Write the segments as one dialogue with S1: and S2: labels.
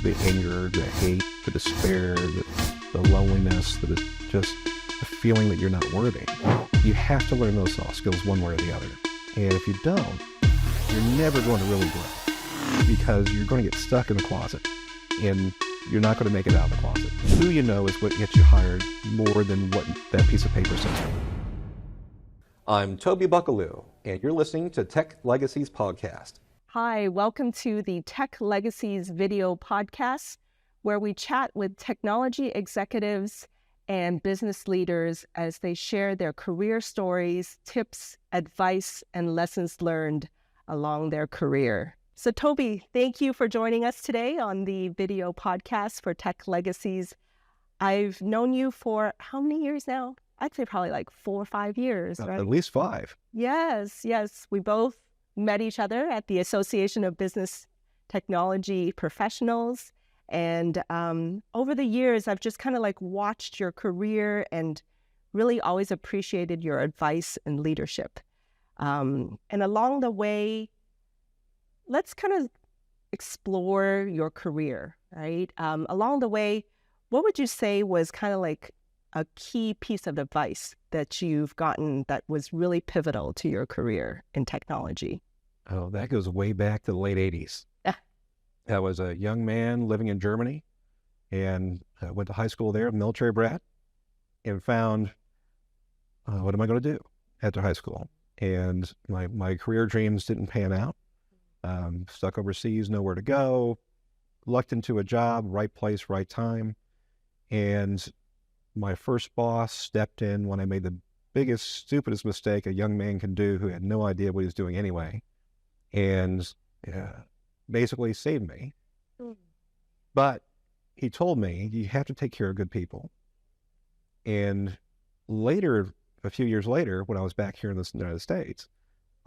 S1: the anger, the hate, the despair, the loneliness, just the feeling that you're not worthy. You have to learn those soft skills one way or the other. And if you don't, you're never going to really grow because you're going to get stuck in the closet and you're not going to make it out of the closet. Who you know is what gets you hired more than what that piece of paper says. I'm Toby Buckalew, and you're listening to Tech Legacies Podcast.
S2: Hi, welcome to the Tech Legacies video podcast, where we chat with technology executives and business leaders as they share their career stories, tips, advice, and lessons learned along their career. So Toby, thank you for joining us today on the video podcast for Tech Legacies. I've known you for how many years now? I'd say probably like 4 or 5 years, right?
S1: At least 5.
S2: Yes. We both met each other at the Association of Business Technology Professionals. And over the years, I've just kind of like watched your career and really always appreciated your advice and leadership. And along the way, let's kind of explore your career, right? Along the way, what would you say was kind of like a key piece of advice that you've gotten that was really pivotal to your career in technology?
S1: Oh, that goes way back to the late 80s. I was a young man living in Germany and went to high school there, military brat, and found, what am I going to do after high school? And my career dreams didn't pan out. Stuck overseas, nowhere to go, lucked into a job, right place, right time. And my first boss stepped in when I made the biggest, stupidest mistake a young man can do who had no idea what he was doing anyway. And basically saved me. But he told me, you have to take care of good people. And later, a few years later, when I was back here in the United States,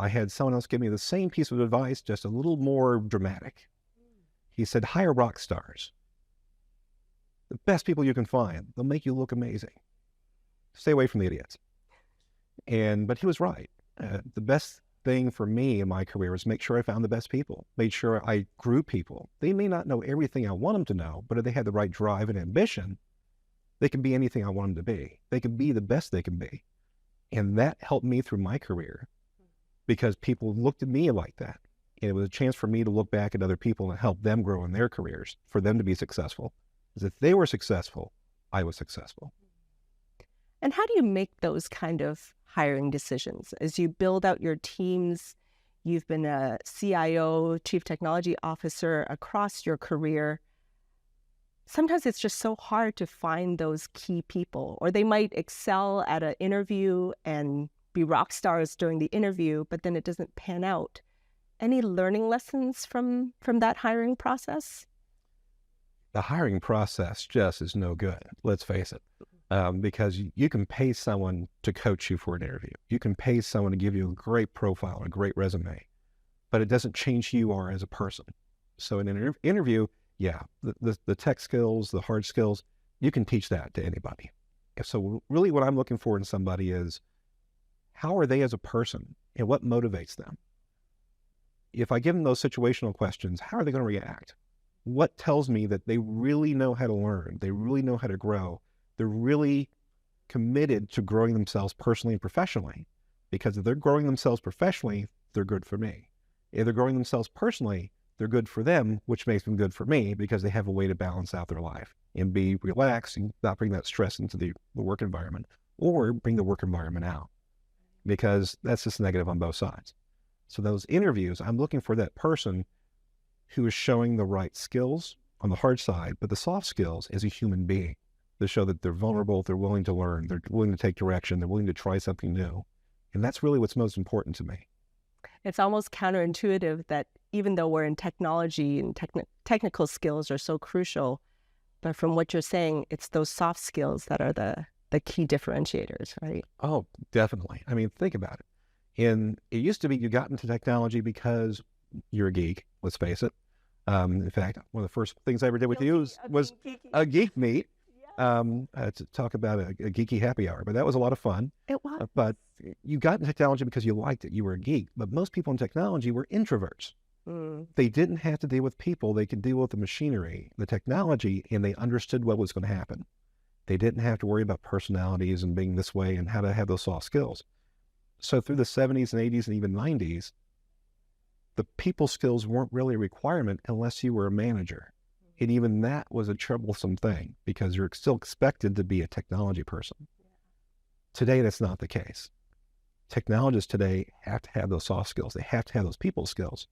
S1: I had someone else give me the same piece of advice, just a little more dramatic. He said, hire rock stars. The best people you can find. They'll make you look amazing. Stay away from the idiots. But he was right. The best thing for me in my career was make sure I found the best people, made sure I grew people. They may not know everything I want them to know, but if they had the right drive and ambition, they can be anything I want them to be. They can be the best they can be. And that helped me through my career because people looked at me like that. And it was a chance for me to look back at other people and help them grow in their careers, for them to be successful. Because if they were successful, I was successful.
S2: And how do you make those kind of hiring decisions? As you build out your teams, you've been a CIO, Chief Technology Officer across your career. Sometimes it's just so hard to find those key people, or they might excel at an interview and be rock stars during the interview, but then it doesn't pan out. Any learning lessons from that hiring process?
S1: The hiring process just is no good, let's face it. Because you can pay someone to coach you for an interview. You can pay someone to give you a great profile, a great resume, but it doesn't change who you are as a person. So in an interview, yeah, the tech skills, the hard skills, you can teach that to anybody. So really what I'm looking for in somebody is, how are they as a person and what motivates them? If I give them those situational questions, how are they going to react? What tells me that they really know how to learn? They really know how to grow. They're really committed to growing themselves personally and professionally, because if they're growing themselves professionally, they're good for me. If they're growing themselves personally, they're good for them, which makes them good for me because they have a way to balance out their life and be relaxed and not bring that stress into the work environment, or bring the work environment out, because that's just negative on both sides. So those interviews, I'm looking for that person who is showing the right skills on the hard side, but the soft skills as a human being. They show that they're vulnerable, they're willing to learn, they're willing to take direction, they're willing to try something new. And that's really what's most important to me.
S2: It's almost counterintuitive that even though we're in technology and technical skills are so crucial, but from what you're saying, it's those soft skills that are the key differentiators, right?
S1: Oh, definitely. I mean, think about it. And it used to be you got into technology because you're a geek, let's face it. In fact, one of the first things I ever did with you was a geek meet. To talk about a geeky happy hour, but that was a lot of fun.
S2: It was.
S1: But you got into technology because you liked it. You were a geek. But most people in technology were introverts. They didn't have to deal with people. They could deal with the machinery, the technology, and they understood what was going to happen. They didn't have to worry about personalities and being this way and how to have those soft skills. So through the 70s and 80s and even 90s, the people skills weren't really a requirement unless you were a manager. And even that was a troublesome thing because you're still expected to be a technology person. Today, that's not the case. Technologists today have to have those soft skills. They have to have those people skills.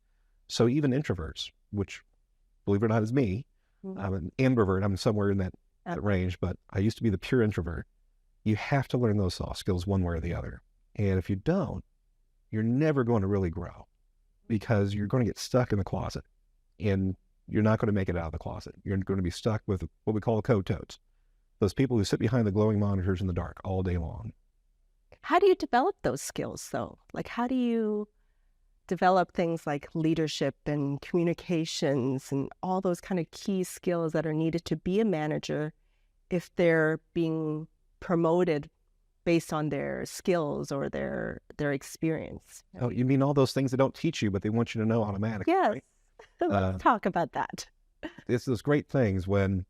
S1: So even introverts, which, believe it or not, is me, I'm an ambivert. I'm somewhere in that range, but I used to be the pure introvert. You have to learn those soft skills one way or the other. And if you don't, you're never going to really grow because you're going to get stuck in the closet and you're not going to make it out of the closet. You're going to be stuck with what we call code toads. Those people who sit behind the glowing monitors in the dark all day long.
S2: How do you develop those skills, though? Like, how do you develop things like leadership and communications and all those kind of key skills that are needed to be a manager if they're being promoted based on their skills or their experience?
S1: Oh, you mean all those things they don't teach you, but they want you to know automatically?
S2: Yes.
S1: Right?
S2: Let's talk about that.
S1: It's those great things when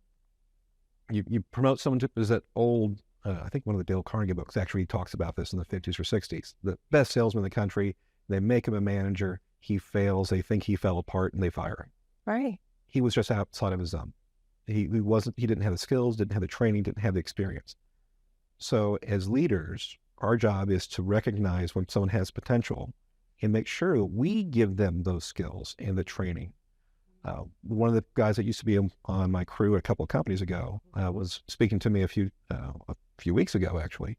S1: you promote someone to, is that old, I think one of the Dale Carnegie books actually talks about this in the 50s or 60s. The best salesman in the country, they make him a manager, he fails, they think he fell apart, and they fire him.
S2: Right.
S1: He was just outside of his zone. He didn't have the skills, didn't have the training, didn't have the experience. So as leaders, our job is to recognize when someone has potential and make sure that we give them those skills and the training. One of the guys that used to be on my crew a couple of companies ago was speaking to me a few weeks ago, actually.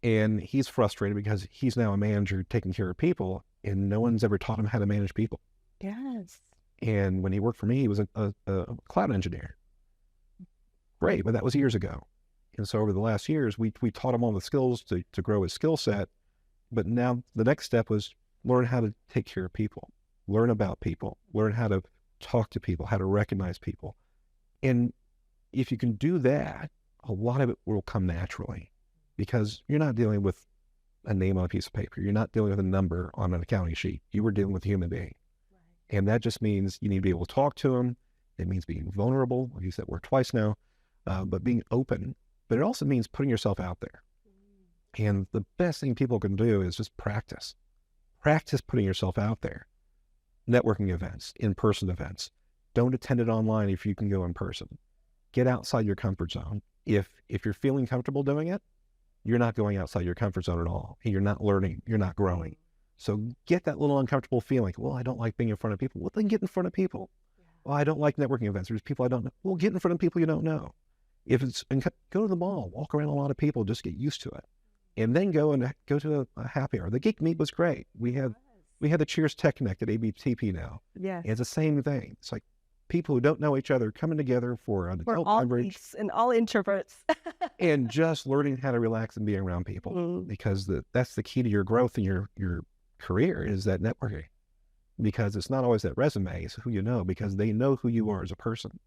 S1: And he's frustrated because he's now a manager taking care of people, and no one's ever taught him how to manage people.
S2: Yes.
S1: And when he worked for me, he was a cloud engineer. Great, but that was years ago. And so over the last years, we taught him all the skills to grow his skill set. But now the next step was learn how to take care of people, learn about people, learn how to talk to people, how to recognize people. And if you can do that, a lot of it will come naturally because you're not dealing with a name on a piece of paper. You're not dealing with a number on an accounting sheet. You were dealing with a human being. Right. And that just means you need to be able to talk to them. It means being vulnerable. I've used that word twice now, but being open. But it also means putting yourself out there. And the best thing people can do is just practice. Practice putting yourself out there. Networking events, in-person events. Don't attend it online if you can go in person. Get outside your comfort zone. If you're feeling comfortable doing it, you're not going outside your comfort zone at all. And you're not learning. You're not growing. So get that little uncomfortable feeling. Well, I don't like being in front of people. Well, then get in front of people. Well, I don't like networking events. There's people I don't know. Well, get in front of people you don't know. Go to the mall, walk around a lot of people, just get used to it. And then go to a happy hour. The Geek Meet was great. We had the Cheers Tech Connect at ABTP now. Yeah. It's the same thing. It's like people who don't know each other coming together for an adult beverage.
S2: And all introverts.
S1: And just learning how to relax and be around people. Because that's the key to your growth in your career is that networking. Because it's not always that resume, it's who you know, because they know who you are as a person.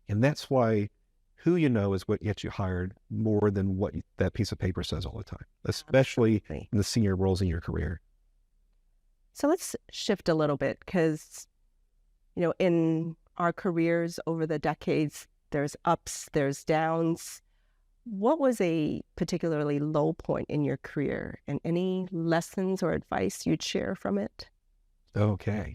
S1: And that's why who you know is what gets you hired more than what that piece of paper says all the time, especially in the senior roles in your career.
S2: So let's shift a little bit because, in our careers over the decades, there's ups, there's downs. What was a particularly low point in your career and any lessons or advice you'd share from it?
S1: Okay.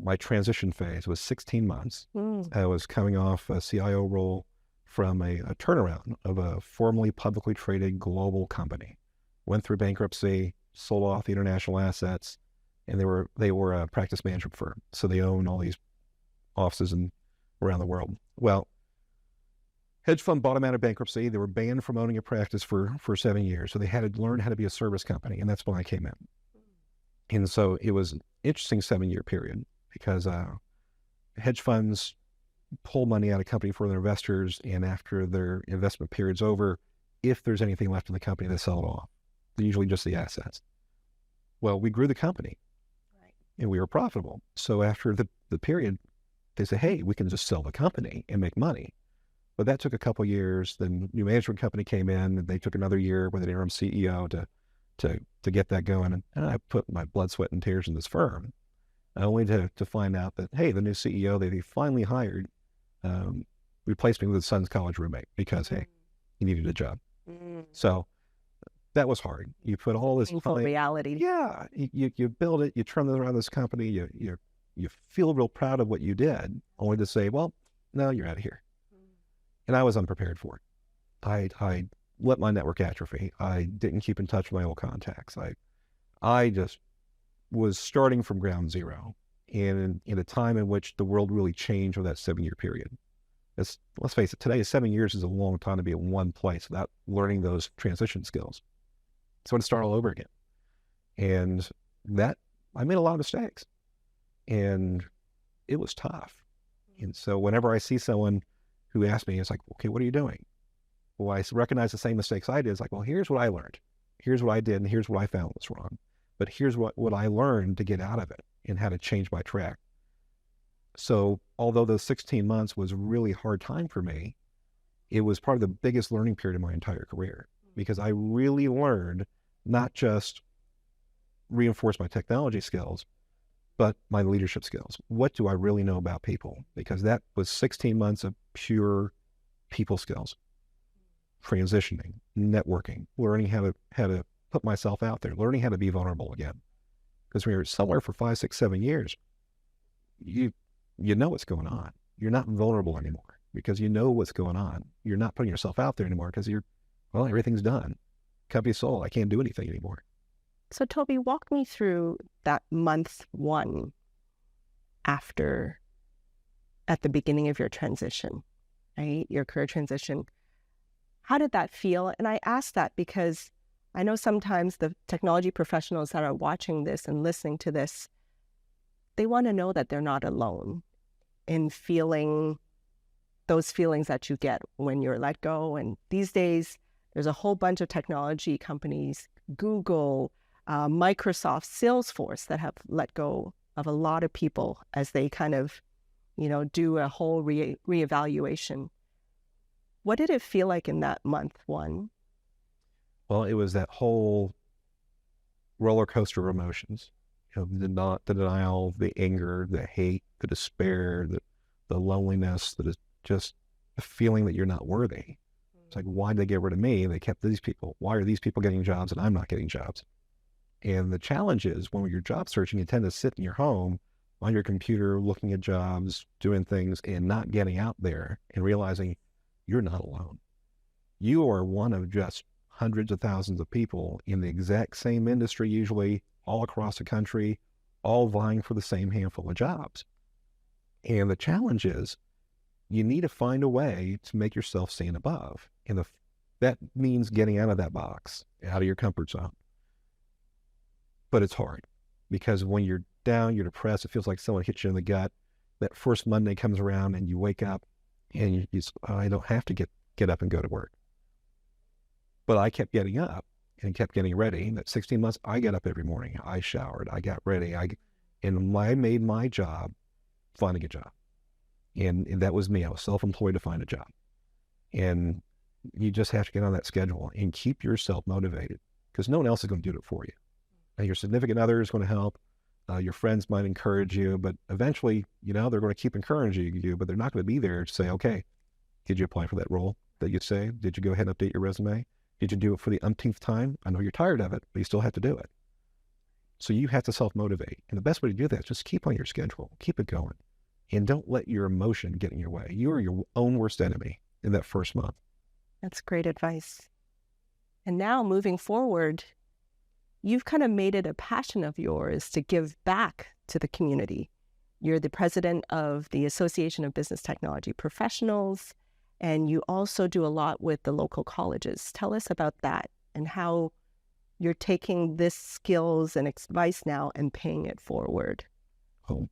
S1: My transition phase was 16 months. I was coming off a CIO role from a turnaround of a formerly publicly traded global company. Went through bankruptcy, sold off the international assets, and they were a practice management firm. So they own all these offices around the world. Well, hedge fund bought them out of bankruptcy. They were banned from owning a practice for 7 years. So they had to learn how to be a service company, and that's when I came in. And so it was an interesting 7-year period because hedge funds pull money out of company for their investors, and after their investment period's over, if there's anything left in the company, they sell it off. Usually just the assets. Well, we grew the company, and we were profitable. So after the period, they say, hey, we can just sell the company and make money. But that took a couple of years. Then new management company came in, and they took another year with an interim CEO to get that going. And I put my blood, sweat, and tears in this firm. only to find out that, hey, the new CEO that he finally hired replaced me with his son's college roommate because, hey, he needed a job. So that was hard. You put all this
S2: Painful reality.
S1: Yeah, you build it, you turn around this company, you feel real proud of what you did, only to say, well, no, you're out of here. And I was unprepared for it. I let my network atrophy. I didn't keep in touch with my old contacts. I just was starting from ground zero in a time in which the world really changed over that 7-year period. Let's face it, today 7 years is a long time to be in one place without learning those transition skills. So I had to start all over again. And I made a lot of mistakes. And it was tough. And so whenever I see someone who asks me, it's like, okay, what are you doing? Well, I recognize the same mistakes I did. It's like, well, here's what I learned. Here's what I did, and here's what I found was wrong. But here's what I learned to get out of it and how to change my track. So although those 16 months was a really hard time for me, it was part of the biggest learning period of my entire career, because I really learned not just reinforce my technology skills, but my leadership skills. What do I really know about people? Because that was 16 months of pure people skills, transitioning, networking, learning how to put myself out there, learning how to be vulnerable again. Because when you're somewhere for 5, 6, 7 years, you know what's going on. You're not vulnerable anymore because you know what's going on. You're not putting yourself out there anymore because everything's done. Company's sold. I can't do anything anymore.
S2: So Toby, walk me through that month one at the beginning of your transition, right? Your career transition. How did that feel? And I ask that because I know sometimes the technology professionals that are watching this and listening to this, they want to know that they're not alone in feeling those feelings that you get when you're let go. And these days, there's a whole bunch of technology companies, Google, Microsoft, Salesforce, that have let go of a lot of people as they kind of, do a whole reevaluation. What did it feel like in that month one?
S1: Well, it was that whole roller coaster of emotions. The denial, the anger, the hate, the despair, the loneliness, that is just a feeling that you're not worthy. It's like, why did they get rid of me? They kept these people. Why are these people getting jobs and I'm not getting jobs? And the challenge is when you're job searching, you tend to sit in your home on your computer, looking at jobs, doing things, and not getting out there and realizing you're not alone. You are one of just hundreds of thousands of people in the exact same industry, usually all across the country, all vying for the same handful of jobs. And the challenge is you need to find a way to make yourself stand above. And that means getting out of that box, out of your comfort zone. But it's hard because when you're down, you're depressed, it feels like someone hit you in the gut. That first Monday comes around and you wake up and I don't have to get up and go to work. But I kept getting up and kept getting ready. That 16 months, I got up every morning. I showered. I got ready. And I made my job finding a job. And that was me. I was self-employed to find a job. And you just have to get on that schedule and keep yourself motivated because no one else is going to do it for you. And your significant other is going to help. Your friends might encourage you, but eventually, they're going to keep encouraging you, but they're not going to be there to say, okay, did you apply for that role that you saved? Did you go ahead and update your resume? Did you do it for the umpteenth time? I know you're tired of it, but you still have to do it. So you have to self-motivate. And the best way to do that is just keep on your schedule, keep it going, and don't let your emotion get in your way. You are your own worst enemy in that first month.
S2: That's great advice. And now moving forward, you've kind of made it a passion of yours to give back to the community. You're the president of the Association of Business Technology Professionals, and you also do a lot with the local colleges. Tell us about that and how you're taking this skills and advice now and paying it forward.
S1: Oh,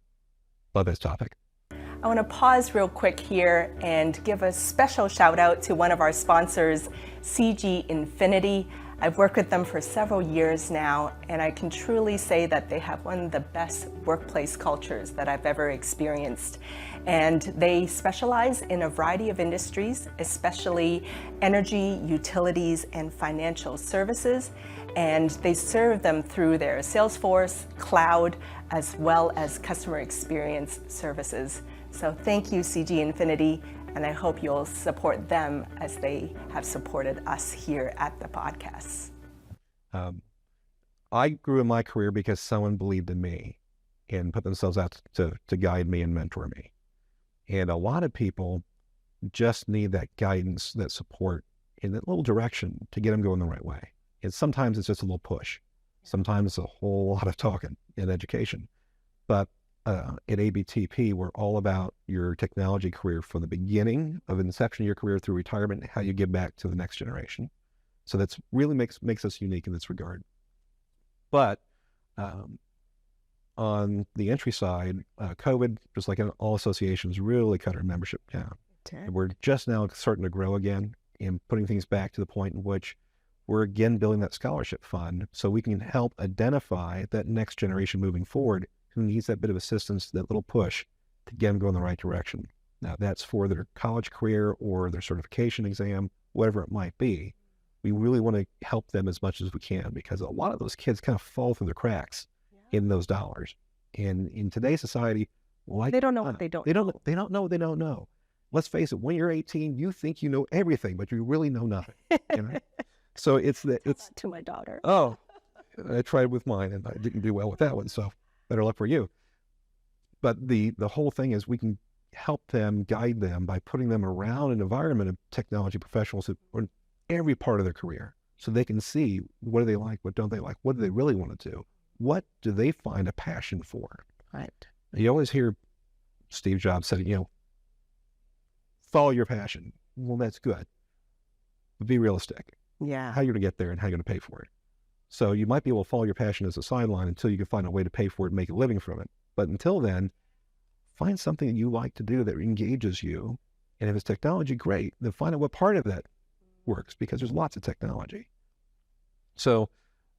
S1: love this topic.
S3: I want to pause real quick here and give a special shout out to one of our sponsors, CG Infinity. I've worked with them for several years now, and I can truly say that they have one of the best workplace cultures that I've ever experienced. And they specialize in a variety of industries, especially energy, utilities, and financial services. And they serve them through their Salesforce, cloud, as well as customer experience services. So thank you, CG Infinity, and I hope you'll support them as they have supported us here at the podcast.
S1: I grew in my career because someone believed in me and put themselves out to guide me and mentor me. And a lot of people just need that guidance, that support in that little direction to get them going the right way. And sometimes it's just a little push. Sometimes it's a whole lot of talking in education. But at ABTP, we're all about your technology career from the beginning of inception of your career through retirement, and how you give back to the next generation. So that's really makes us unique in this regard. But on the entry side, COVID, just like in all associations, really cut our membership down. Okay. We're just now starting to grow again and putting things back to the point in which we're again building that scholarship fund so we can help identify that next generation moving forward who needs that bit of assistance, that little push to get them going in the right direction. Now, that's for their college career or their certification exam, whatever it might be. We really want to help them as much as we can, because a lot of those kids kind of fall through the cracks in those dollars. And in today's society, like,
S2: they don't know what they don't know.
S1: They don't know what they don't know. Let's face it, when you're 18, you think you know everything, but you really know nothing. You know? So it's
S2: to my daughter.
S1: Oh, I tried with mine and I didn't do well with that one. So better luck for you. But the whole thing is we can help them, guide them by putting them around an environment of technology professionals in every part of their career, so they can see what do they like, what don't they like, what do they really want to do, what do they find a passion for.
S2: Right.
S1: You always hear Steve Jobs say, follow your passion. Well, that's good, but be realistic.
S2: Yeah.
S1: How you're going to get there and how you're going to pay for it. So you might be able to follow your passion as a sideline until you can find a way to pay for it and make a living from it. But until then, find something that you like to do that engages you. And if it's technology, great. Then find out what part of that works, because there's lots of technology. So,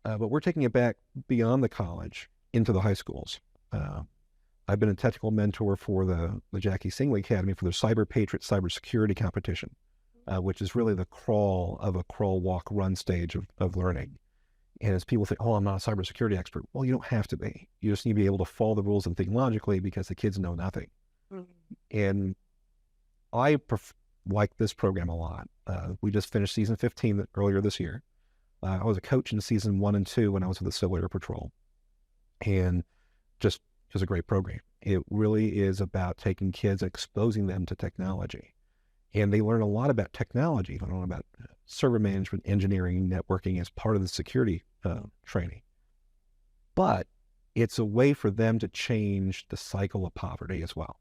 S1: but we're taking it back beyond the college into the high schools. I've been a technical mentor for the Jackie Singley Academy for their Cyber Patriot cybersecurity competition, which is really the crawl, walk, run stage of learning. And as people think, oh, I'm not a cybersecurity expert. Well, you don't have to be. You just need to be able to follow the rules and think logically, because the kids know nothing. Mm-hmm. And I like this program a lot. We just finished season 15 earlier this year. I was a coach in season 1 and 2 when I was with the Civil Air Patrol. And just a great program. It really is about taking kids, exposing them to technology. And they learn a lot about technology. They learn about server management, engineering, networking as part of the security training. But it's a way for them to change the cycle of poverty as well.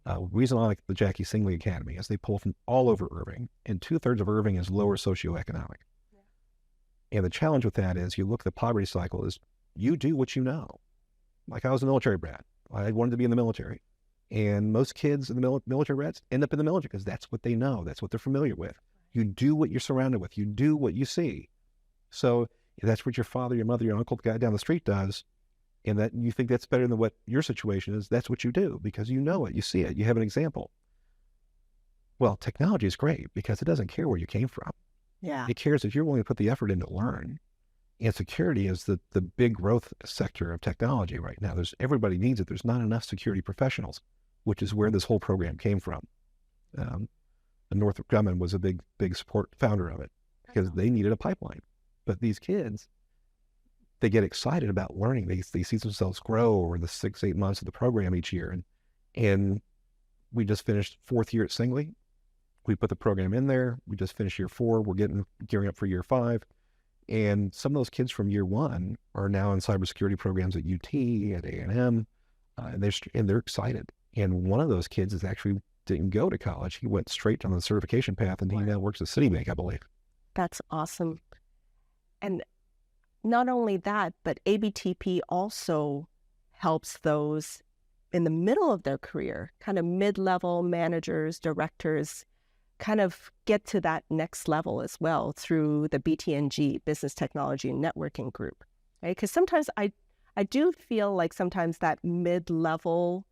S1: The reason I like the Jackie Singley Academy is they pull from all over Irving, and 2/3 of Irving is lower socioeconomic. Yeah. And the challenge with that is you look at the poverty cycle is you do what you know. Like I was a military brat. I wanted to be in the military. And most kids in the military brats end up in the military because that's what they know. That's what they're familiar with. You do what you're surrounded with. You do what you see. So if that's what your father, your mother, your uncle, the guy down the street does, and that you think that's better than what your situation is, that's what you do because you know it, you see it, you have an example. Well, technology is great because it doesn't care where you came from.
S2: Yeah.
S1: It cares if you're willing to put the effort in to learn. And security is the big growth sector of technology right now. Everybody needs it. There's not enough security professionals, which is where this whole program came from. Northrop Grumman was a big founder of it because they needed a pipeline. But these kids, they get excited about learning. They see themselves grow over the 6-8 months of the program each year. And we just finished 4th year at Singley. We put the program in there. We just finished year 4. We're gearing up for year 5. And some of those kids from year 1 are now in cybersecurity programs at UT, at A&M, and they're excited. And one of those kids didn't go to college. He went straight on the certification path, and he now works at Citibank, I believe.
S2: That's awesome. And not only that, but ABTP also helps those in the middle of their career, kind of mid-level managers, directors, kind of get to that next level as well through the BTNG, Business Technology and Networking Group, right? Because sometimes I do feel like sometimes that mid-level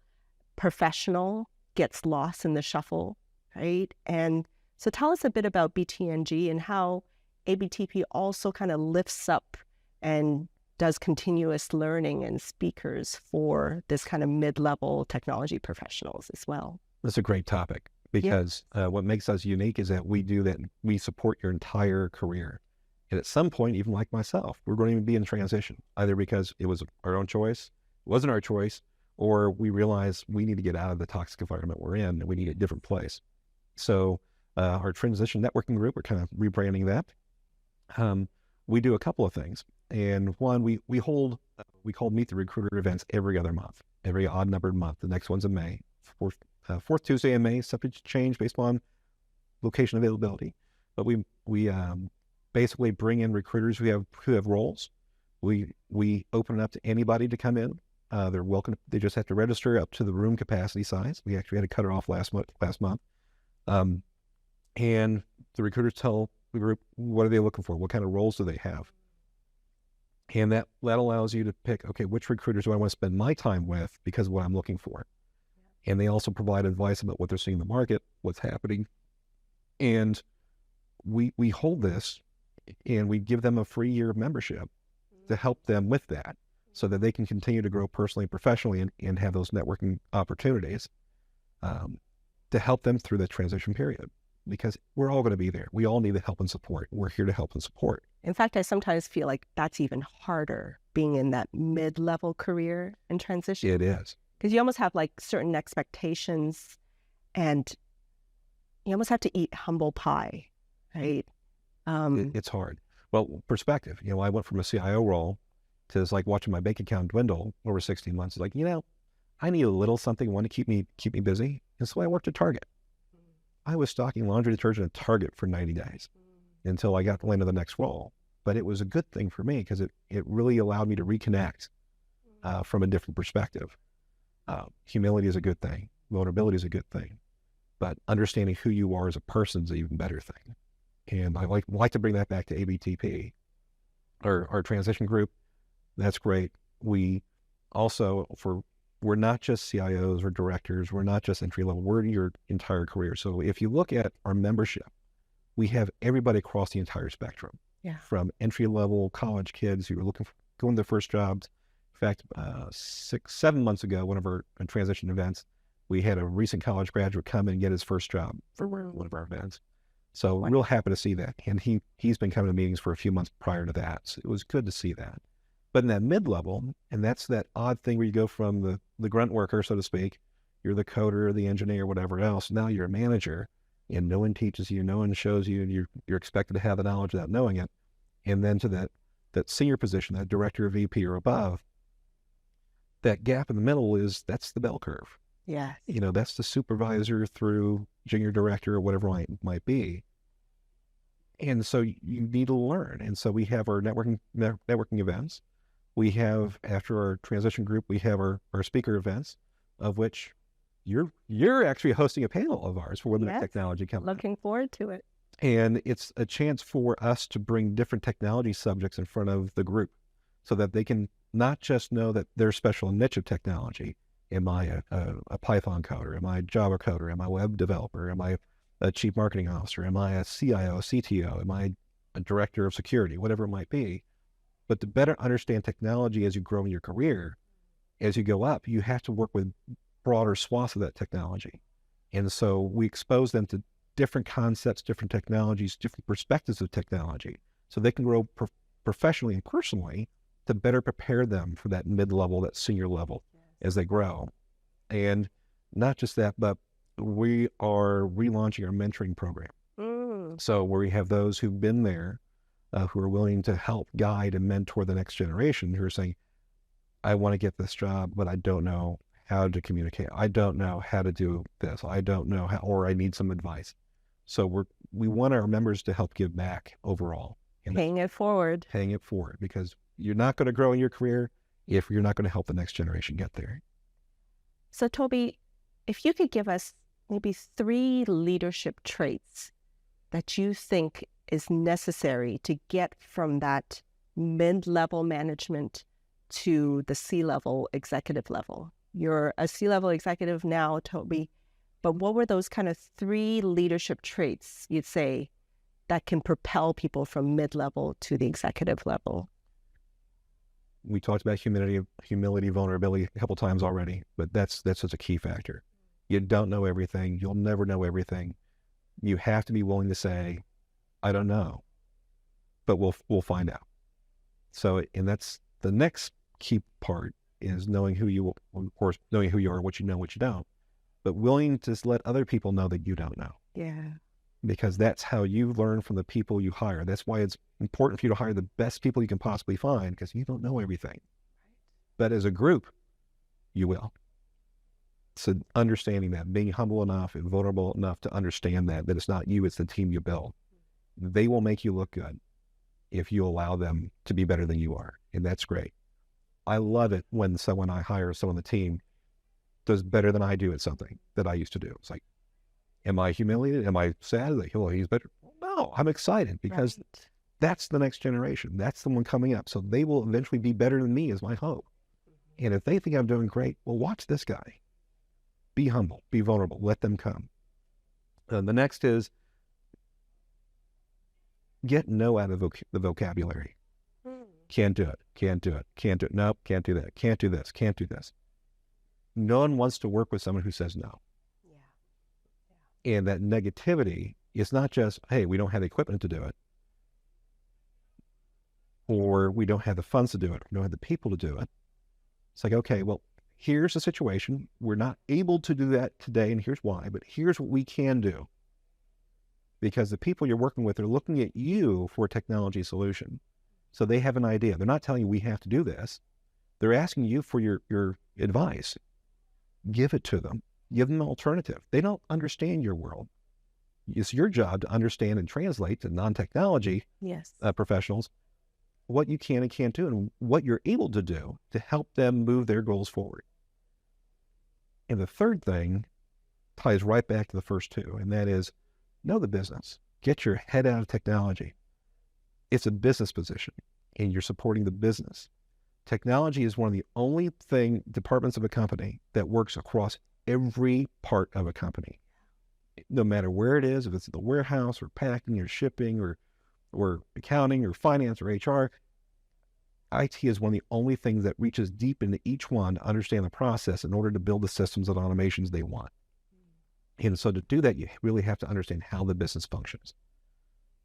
S2: professional gets lost in the shuffle, right? And so tell us a bit about BTNG and how ABTP also kind of lifts up and does continuous learning and speakers for this kind of mid-level technology professionals as well.
S1: That's a great topic because what makes us unique is that we do that. We support your entire career. And at some point, even like myself, we're going to be in transition, either because it was our own choice, it wasn't our choice, or we realize we need to get out of the toxic environment we're in and we need a different place. So our transition networking group, we're kind of rebranding that. We do a couple of things. And one, we hold, we call Meet the Recruiter events every other month, every odd numbered month. The next one's in May, fourth Tuesday in May, subject to change based on location availability. But we basically bring in recruiters who have roles. We open it up to anybody to come in. They're welcome. They just have to register up to the room capacity size. We actually had to cut it off last month. And the recruiters tell the group, what are they looking for? What kind of roles do they have? And that allows you to pick, okay, which recruiters do I want to spend my time with because of what I'm looking for? And they also provide advice about what they're seeing in the market, what's happening. And we hold this and we give them a free year of membership to help them with that so that they can continue to grow personally and professionally and have those networking opportunities to help them through that transition period. Because we're all going to be there. We all need the help and support. We're here to help and support.
S2: In fact, I sometimes feel like that's even harder being in that mid-level career and transition.
S1: It is.
S2: Because you almost have like certain expectations and you almost have to eat humble pie, right?
S1: It's hard. Well, perspective. I went from a CIO role to it's like watching my bank account dwindle over 16 months. It's like, I need a little something, one to keep me busy. And so I worked at Target. I was stocking laundry detergent at Target for 90 days until I got into the next role. But it was a good thing for me because it really allowed me to reconnect from a different perspective. Humility is a good thing. Vulnerability is a good thing. But understanding who you are as a person is an even better thing. And I like to bring that back to ABTP, our transition group. That's great. We also, we're not just CIOs or directors. We're not just entry level. We're your entire career. So if you look at our membership, we have everybody across the entire spectrum.
S2: Yeah.
S1: From entry level college kids who are looking for going to their first jobs. In fact, 7 months ago, one of our transition events, we had a recent college graduate come and get his first job for one of our events. So real happy to see that. And he's been coming to meetings for a few months prior to that. So it was good to see that. But in that mid-level, and that's that odd thing where you go from the grunt worker, so to speak, you're the coder, the engineer, whatever else. Now you're a manager, and no one teaches you, no one shows you, and you're expected to have the knowledge without knowing it. And then to that senior position, that director, VP, or above, that gap in the middle that's the bell curve.
S2: Yeah.
S1: That's the supervisor through junior director or whatever it might be. And so you need to learn. And so we have our networking events. We have, after our transition group, we have our speaker events, of which you're actually hosting a panel of ours for Women in Technology coming up.
S2: Looking forward to it.
S1: And it's a chance for us to bring different technology subjects in front of the group so that they can not just know that their special niche of technology. Am I a Python coder? Am I a Java coder? Am I a web developer? Am I a chief marketing officer? Am I a CIO, a CTO? Am I a director of security? Whatever it might be. But to better understand technology as you grow in your career, as you go up, you have to work with broader swaths of that technology. And so we expose them to different concepts, different technologies, different perspectives of technology, so they can grow professionally and personally to better prepare them for that mid-level, that senior level as they grow. And not just that, but we are relaunching our mentoring program. So where we have those who've been there, who are willing to help guide and mentor the next generation, who are saying, I want to get this job, but I don't know how to communicate. I don't know how to do this. I don't know how, or I need some advice. So we want our members to help give back overall.
S2: Paying it forward.
S1: Paying it forward, because you're not going to grow in your career if you're not going to help the next generation get there.
S2: So Toby, if you could give us maybe 3 leadership traits that you think is necessary to get from that mid-level management to the C-level executive level. You're a C-level executive now, Toby. but what were those kind of 3 leadership traits you'd say that can propel people from mid-level to the executive level?
S1: We talked about humility, vulnerability a couple times already, but that's such a key factor. You don't know everything. You'll never know everything. You have to be willing to say, I don't know, but we'll find out. So, and that's the next key part, is knowing who you, of course, knowing who you are, what you know, what you don't, but willing to let other people know that you don't know.
S2: Yeah.
S1: Because that's how you learn from the people you hire. That's why it's important for you to hire the best people you can possibly find, because you don't know everything. But as a group, you will. So understanding that, being humble enough and vulnerable enough to understand that it's not you, it's the team you build. They will make you look good if you allow them to be better than you are. And that's great. I love it when someone I hire, someone on the team, does better than I do at something that I used to do. It's like, am I humiliated? Am I sad? Like, oh, he's better. No, I'm excited, because that's the next generation. That's the one coming up. So they will eventually be better than me, is my hope. And if they think I'm doing great, well, watch this guy. Be humble, be vulnerable, let them come. The next is get no out of the vocabulary. Can't do it, can't do it, can't do it. Nope, can't do that, can't do this, can't do this. No one wants to work with someone who says no. And that negativity is not just, hey, we don't have the equipment to do it, or we don't have the funds to do it, we don't have the people to do it. It's like, okay, well, here's the situation. We're not able to do that today, and here's why, but here's what we can do. Because the people you're working with are looking at you for a technology solution. So they have an idea. They're not telling you we have to do this. They're asking you for your advice. Give it to them. Give them an alternative. They don't understand your world. It's your job to understand and translate to non-technology professionals what you can and can't do, and what you're able to do to help them move their goals forward. And the third thing ties right back to the first two, and that is know the business. Get your head out of technology. It's a business position, and you're supporting the business. Technology is one of the only departments of a company that works across every part of a company. No matter where it is, if it's the warehouse or packing or shipping or accounting or finance or HR, IT is one of the only things that reaches deep into each one to understand the process in order to build the systems and automations they want. And so to do that, you really have to understand how the business functions.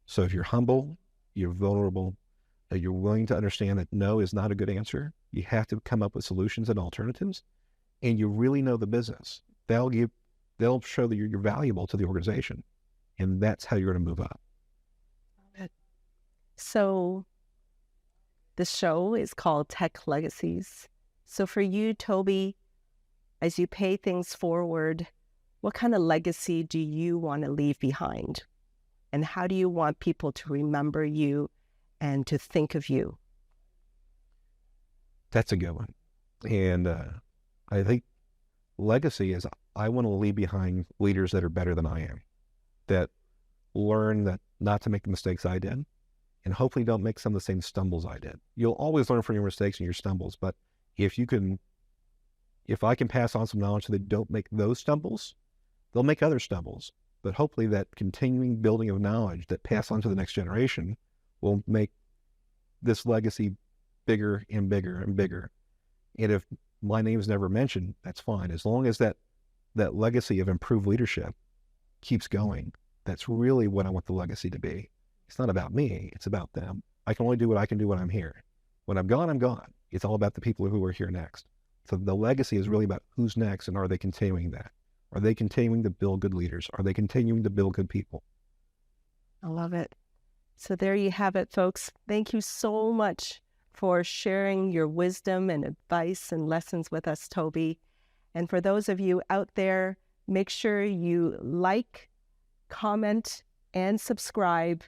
S1: So if you're humble, you're vulnerable, you're willing to understand that no is not a good answer, you have to come up with solutions and alternatives, and you really know the business, they'll show that you're valuable to the organization. And that's how you're going to move up.
S2: So the show is called Tech Legacies. So for you, Toby, as you pay things forward, what kind of legacy do you want to leave behind? And how do you want people to remember you and to think of you?
S1: That's a good one. And I think legacy is, I want to leave behind leaders that are better than I am, that learn that not to make the mistakes I did, and hopefully don't make some of the same stumbles I did. You'll always learn from your mistakes and your stumbles, but if I can pass on some knowledge so they don't make those stumbles, they'll make other stumbles. But hopefully that continuing building of knowledge that pass on to the next generation will make this legacy bigger and bigger and bigger. And if my name is never mentioned, that's fine. As long as that legacy of improved leadership keeps going, that's really what I want the legacy to be. It's not about me, it's about them. I can only do what I can do when I'm here. When I'm gone, I'm gone. It's all about the people who are here next. So the legacy is really about who's next, and are they continuing that? Are they continuing to build good leaders? Are they continuing to build good people?
S2: I love it. So there you have it, folks. Thank you so much for sharing your wisdom and advice and lessons with us, Toby. And for those of you out there, make sure you like, comment, and subscribe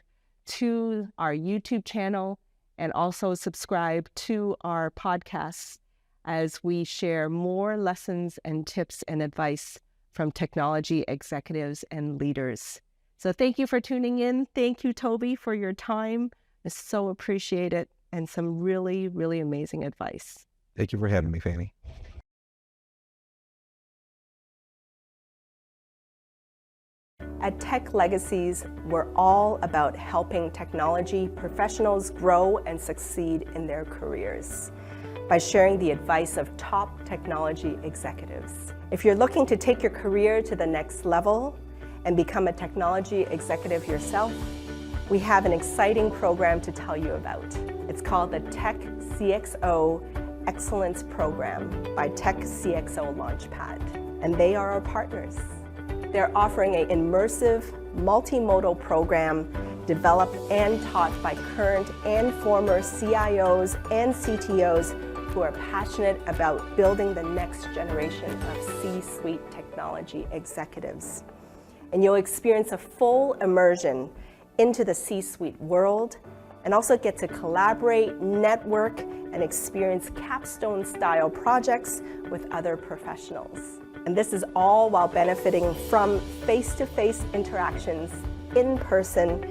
S2: to our YouTube channel, and also subscribe to our podcasts as we share more lessons and tips and advice from technology executives and leaders. So thank you for tuning in. Thank you, Toby, for your time. I so appreciate it, and some really, really amazing advice.
S1: Thank you for having me, Fanny.
S3: At Tech Legacies, we're all about helping technology professionals grow and succeed in their careers by sharing the advice of top technology executives. If you're looking to take your career to the next level and become a technology executive yourself, we have an exciting program to tell you about. It's called the Tech CXO Excellence Program by Tech CXO Launchpad, and they are our partners. They're offering an immersive, multimodal program developed and taught by current and former CIOs and CTOs who are passionate about building the next generation of C-suite technology executives. And you'll experience a full immersion into the C-suite world and also get to collaborate, network, and experience capstone-style projects with other professionals. And this is all while benefiting from face-to-face interactions in person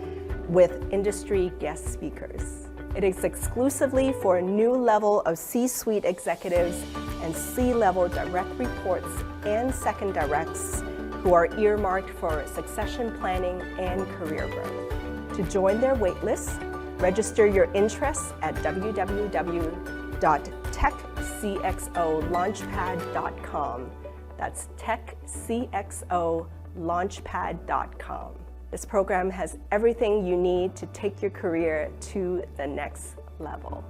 S3: with industry guest speakers. It is exclusively for a new level of C-suite executives and C-level direct reports and second directs who are earmarked for succession planning and career growth. To join their waitlist, register your interests at www.techcxolaunchpad.com. That's techcxolaunchpad.com. This program has everything you need to take your career to the next level.